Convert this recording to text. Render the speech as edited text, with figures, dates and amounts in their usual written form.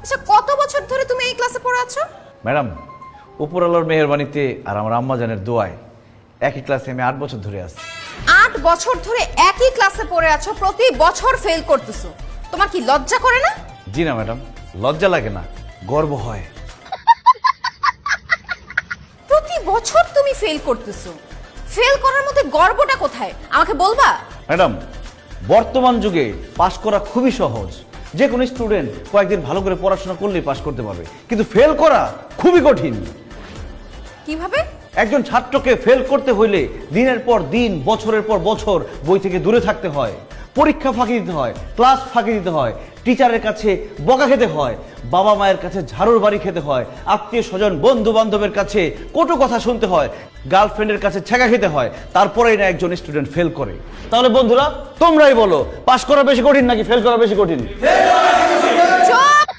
আচ্ছা, কত বছর ধরে তুমি এই ক্লাসে পড়ে আছো? ম্যাডাম, উপরওয়ালার মেহেরবানিতে আর আমার আম্মাজানের দোয়ায় একই ক্লাসে আমি 8 বছর ধরে আছি। 8 বছর ধরে একই ক্লাসে পড়ে আছো, প্রতি বছর ফেল করতেছো, তোমার কি লজ্জা করে না? জি না ম্যাডাম, লজ্জা লাগে না, গর্ব হয়। প্রতি বছর তুমি ফেল করতেছো, ফেল করার মধ্যে গর্বটা কোথায় আমাকে বলবা? ম্যাডাম, বর্তমান যুগে পাশ করা খুবই সহজ। যে কোনো স্টুডেন্ট কয়েকদিন ভালো করে পড়াশোনা করলেই পাশ করতে পারবে, কিন্তু ফেল করা খুবই কঠিন। কিভাবে? একজন ছাত্রকে ফেল করতে হইলে দিনের পর দিন, বছরের পর বছর বই থেকে দূরে থাকতে হয়, পরীক্ষা ফাঁকি দিতে হয়, ক্লাস ফাঁকি দিতে হয়, টিচারের কাছে বকা খেতে হয়, বাবা মায়ের কাছে ঝাড়ুর বাড়ি খেতে হয়, আত্মীয় স্বজন বন্ধু বান্ধবের কাছে কটু কথা শুনতে হয়, গার্লফ্রেন্ডের কাছে ছ্যাঁকা খেতে হয়, তারপরেই না একজন স্টুডেন্ট ফেল করে। তাহলে বন্ধুরা, তোমরাই বলো, পাশ করা বেশি কঠিন নাকি ফেল করা বেশি কঠিন?